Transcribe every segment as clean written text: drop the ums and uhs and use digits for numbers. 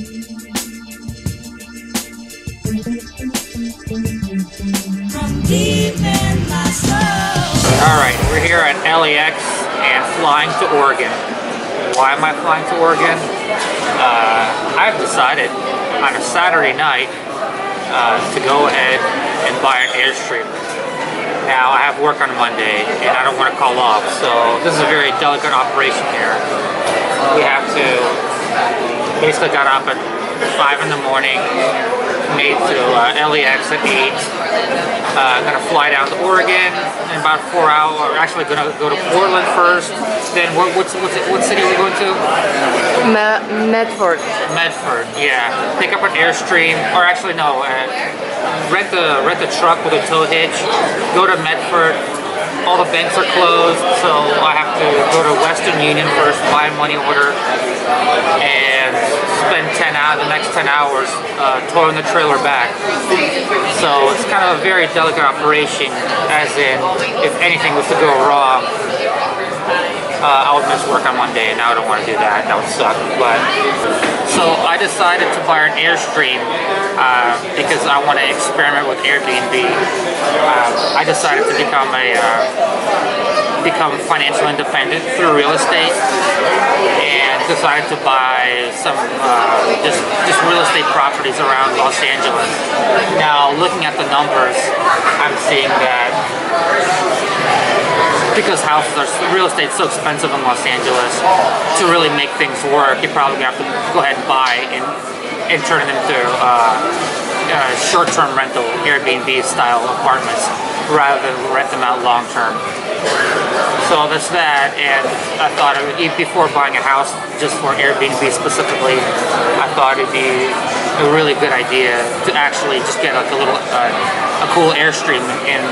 Alright, we're here at LAX and flying to Oregon. Why am I flying to Oregon? I've decided on a Saturday night to go ahead and buy an Airstream. Now, I have work on Monday and I don't want to call off, so this is a very delicate operation here. We have to basically got up at 5 in the morning, made to LAX at 8. Gonna fly down to Oregon in about 4 hours. We're actually gonna go to Portland first. Then what city are we going to? Medford. Medford, yeah. Pick up an Airstream, or actually no, rent the truck with a tow hitch. Go to Medford. All the banks are closed, so I have to go to Western Union first, buy a money order, and spend the next 10 hours towing the trailer back. So it's kind of a very delicate operation, as in, if anything was to go wrong, I would miss work on Monday, and now I don't want to do that. That would suck. But so I decided to buy an Airstream because I want to experiment with Airbnb. I decided to become financially independent through real estate, and decided to buy some just real estate properties around Los Angeles. Now, looking at the numbers, I'm seeing that because real estate is so expensive in Los Angeles, to really make things work, you're probably gonna have to go ahead and buy and turn it into short-term rental Airbnb style apartments rather than rent them out long-term. So that's that, and I thought before buying a house just for Airbnb specifically, I thought it'd be a really good idea to actually just get like a cool Airstream in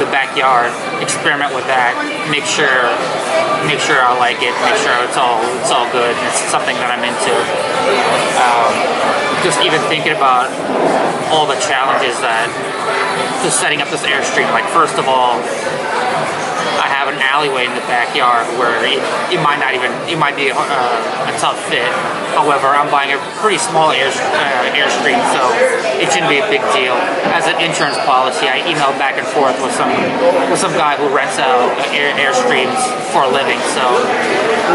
the backyard, experiment with that, make sure I like it, make sure it's all good, and it's something that I'm into. Just even thinking about all the challenges that just setting up this Airstream. Like, first of all, I have an alleyway in the backyard where it might be a tough fit. However, I'm buying a pretty small Airstream, so it shouldn't be a big deal. As an insurance policy, I emailed back and forth with some guy who rents out Airstreams for a living. So,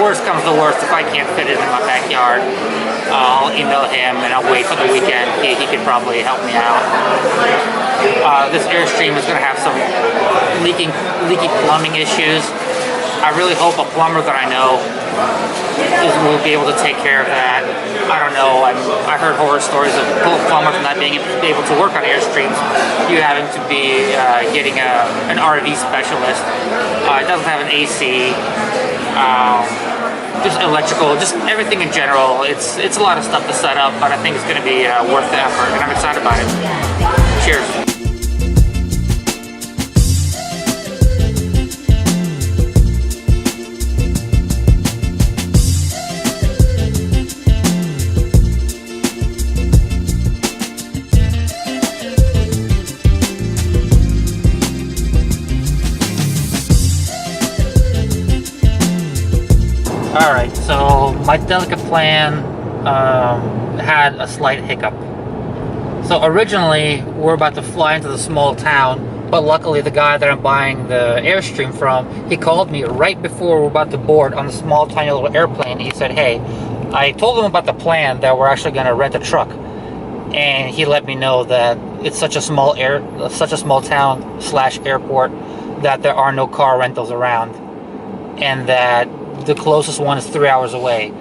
worst comes to worst, if I can't fit it in my backyard, I'll email him and I'll wait for the weekend. He could probably help me out. This Airstream is going to have some leaky plumbing issues. I really hope a plumber that I know will be able to take care of that. I don't know. I heard horror stories of plumbers not being able to work on Airstreams. You having to be getting an RV specialist. It doesn't have an AC. Just electrical, just everything in general. It's a lot of stuff to set up, but I think it's going to be worth the effort, and I'm excited about it. Cheers. Alright, so my delicate plan had a slight hiccup. So originally, we're about to fly into the small town, but luckily the guy that I'm buying the Airstream from, he called me right before we're about to board on the small tiny little airplane. He said, hey, I told him about the plan that we're actually going to rent a truck. And he let me know that it's such a small town / airport that there are no car rentals around. And that the closest one is 3 hours away,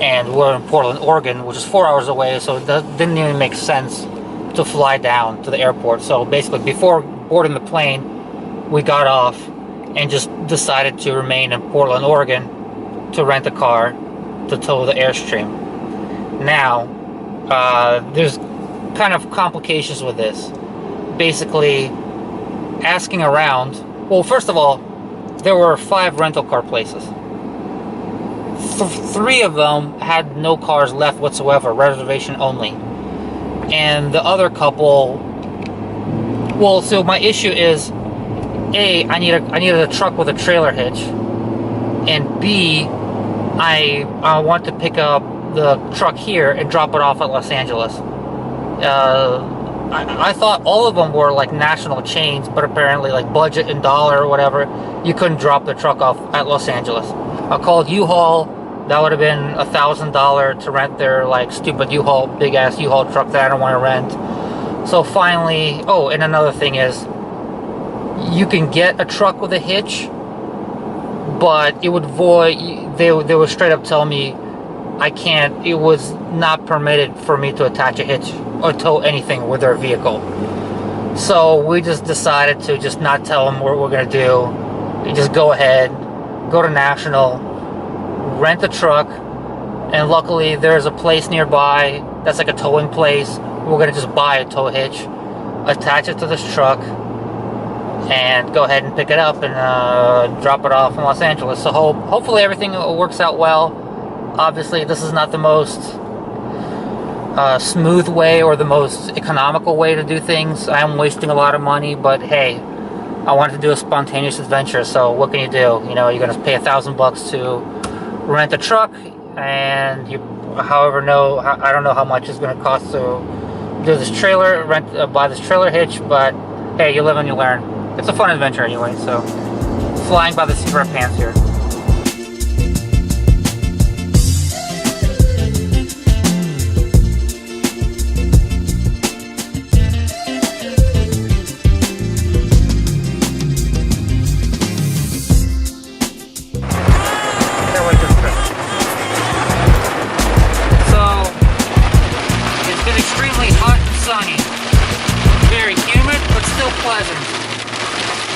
and we're in Portland, Oregon, which is 4 hours away, so it didn't even make sense to fly down to the airport. So basically, before boarding the plane, we got off and just decided to remain in Portland, Oregon to rent a car to tow the Airstream. Now, there's kind of complications with this. Basically, asking around, well, first of all, there were 5 rental car places. 3 of them had no cars left whatsoever, reservation only. And the other couple, well, so my issue is, A, I needed a truck with a trailer hitch, and B, I want to pick up the truck here and drop it off at Los Angeles. I thought all of them were like national chains, but apparently like Budget and Dollar or whatever, you couldn't drop the truck off at Los Angeles. I called U-Haul. That would have been $1,000 to rent their like stupid U-Haul, big ass U-Haul truck that I don't want to rent. So finally, oh, and another thing is, you can get a truck with a hitch, but it would void. They would straight up tell me I can't. It was not permitted for me to attach a hitch or tow anything with their vehicle. So we just decided to just not tell them what we're gonna do. You just go ahead, go to National, rent a truck, and luckily there's a place nearby that's like a towing place. We're gonna just buy a tow hitch, attach it to this truck, and go ahead and pick it up and drop it off in Los Angeles. So hopefully everything works out well. Obviously, this is not the most smooth way or the most economical way to do things. I am wasting a lot of money, but hey, I wanted to do a spontaneous adventure. So what can you do? You know, you're gonna pay $1,000 to rent a truck, and I don't know how much it's gonna cost to do this trailer, buy this trailer hitch. But hey, you live and you learn. It's a fun adventure anyway. So flying by the seat of our pants here.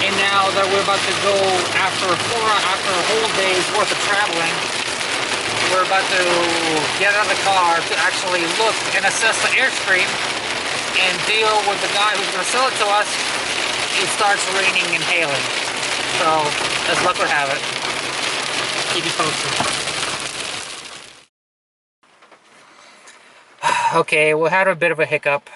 And now that we're about to go after a whole day's worth of traveling, we're about to get out of the car to actually look and assess the Airstream and deal with the guy who's going to sell it to us. It starts raining and hailing. So, as luck would have it, keep you posted. Okay, we had a bit of a hiccup.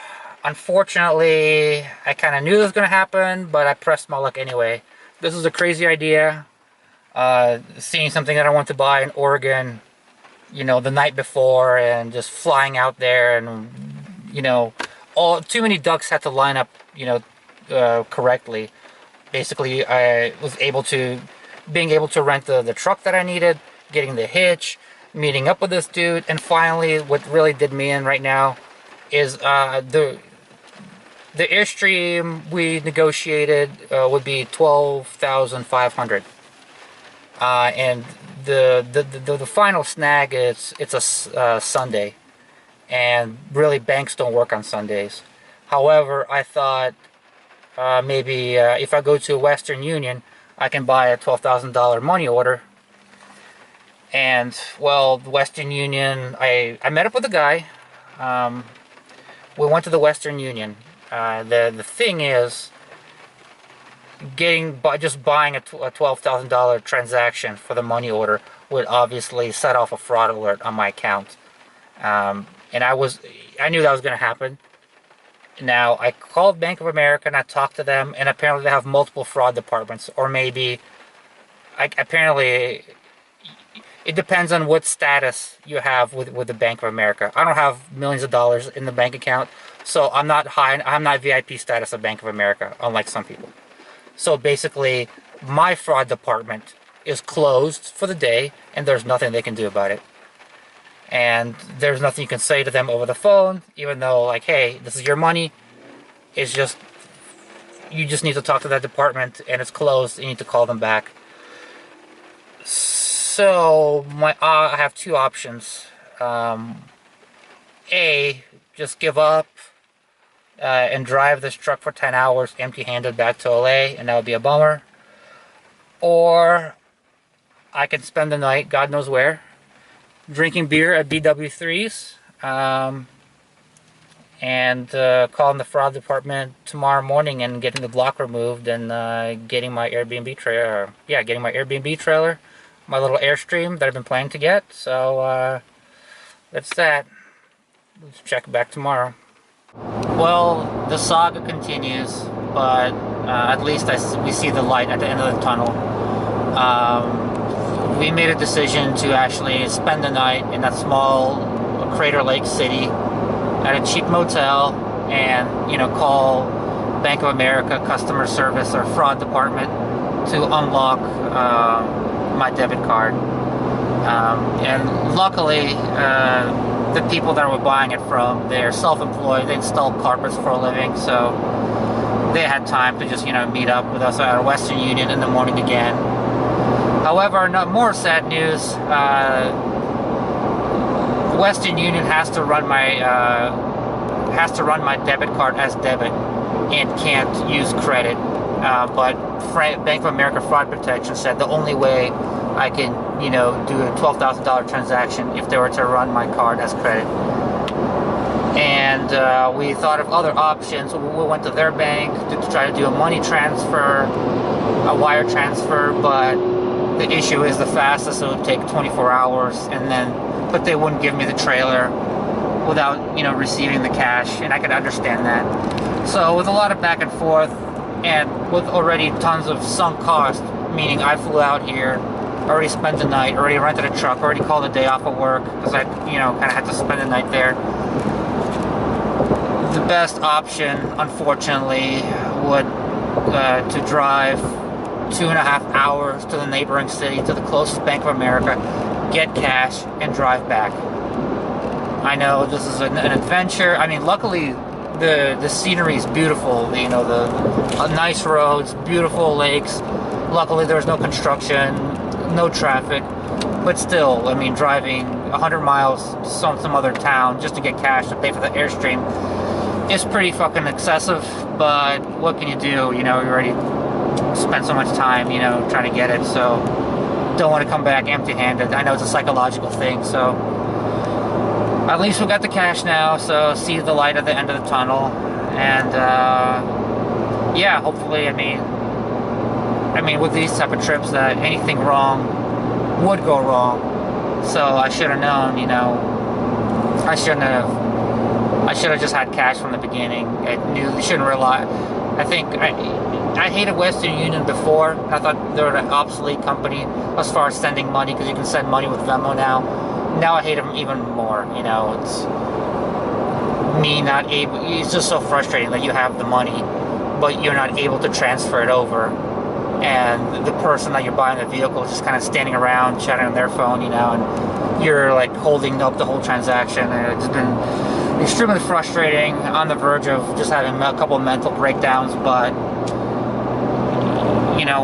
Unfortunately, I kind of knew this was going to happen, but I pressed my luck anyway. This was a crazy idea. Seeing something that I want to buy in Oregon, you know, the night before, and just flying out there, and you know, too many ducks had to line up, you know, correctly. Basically, I was being able to rent the truck that I needed, getting the hitch, meeting up with this dude, and finally, what really did me in right now is the Airstream we negotiated would be $12,500, and the final snag is it's a Sunday, and really banks don't work on Sundays. However, I thought maybe if I go to Western Union, I can buy a $12,000 money order. And well, the Western Union, I met up with a guy. We went to the Western Union. The thing is, just buying a $12,000 transaction for the money order would obviously set off a fraud alert on my account, and I knew that was going to happen. Now I called Bank of America and I talked to them, and apparently they have multiple fraud departments, or maybe apparently it depends on what status you have with the Bank of America. I don't have millions of dollars in the bank account, so I'm not VIP status of Bank of America, unlike some people. So basically, my fraud department is closed for the day, and there's nothing they can do about it. And there's nothing you can say to them over the phone, even though, like, hey, this is your money. It's just, you just need to talk to that department, and it's closed. You need to call them back. So I have two options. A, just give up and drive this truck for 10 hours empty-handed back to LA, and that would be a bummer. Or I can spend the night, God knows where, drinking beer at BW3's, and calling the fraud department tomorrow morning and getting the block removed, and getting my Airbnb trailer. Getting my Airbnb trailer. My little Airstream that I've been planning to get. So that's that. Let's check back tomorrow. Well, the saga continues, but at least we see the light at the end of the tunnel. We made a decision to actually spend the night in that small Crater Lake City at a cheap motel and, call Bank of America customer service or fraud department to unlock my debit card. And luckily, the people that we're buying it from, they're self-employed. They install carpets for a living, so they had time to just, meet up with us at Western Union in the morning again. However, more sad news. Western Union has to run my debit card as debit and can't use credit. But Bank of America Fraud Protection said the only way I can, do a $12,000 transaction if they were to run my card as credit. And we thought of other options. We went to their bank to try to do a money transfer, a wire transfer, but the issue is the fastest it would take 24 hours, but they wouldn't give me the trailer without, receiving the cash, and I could understand that. So with a lot of back and forth, and with already tons of sunk cost, meaning I flew out here, already spent the night, already rented a truck, already called a day off of work, because I, kind of had to spend the night there. The best option, unfortunately, would to drive 2.5 hours to the neighboring city, to the closest Bank of America, get cash, and drive back. I know this is an adventure. I mean, luckily, the scenery is beautiful. The nice roads, beautiful lakes. Luckily, there's no construction, no traffic. But still, I mean, driving 100 miles to some other town just to get cash to pay for the Airstream is pretty fucking excessive. But what can you do? You already spent so much time, trying to get it. So don't want to come back empty-handed. I know it's a psychological thing. So at least we got the cash now. So see the light at the end of the tunnel. And yeah, hopefully, I mean, with these type of trips, that anything wrong would go wrong. So I should have known, I should have just had cash from the beginning. I knew you shouldn't rely. I think I hated Western Union before. I thought they were an obsolete company as far as sending money, because you can send money with Venmo now. Now I hate them even more. It's me not able. It's just so frustrating that you have the money, but you're not able to transfer it over. And the person that you're buying the vehicle is just kind of standing around chatting on their phone, and you're like holding up the whole transaction. And it's been extremely frustrating, on the verge of just having a couple of mental breakdowns, but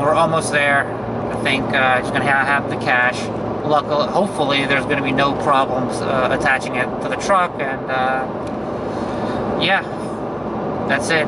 we're almost there. I think just gonna have the cash. Luckily, hopefully, there's gonna be no problems attaching it to the truck, and yeah, that's it.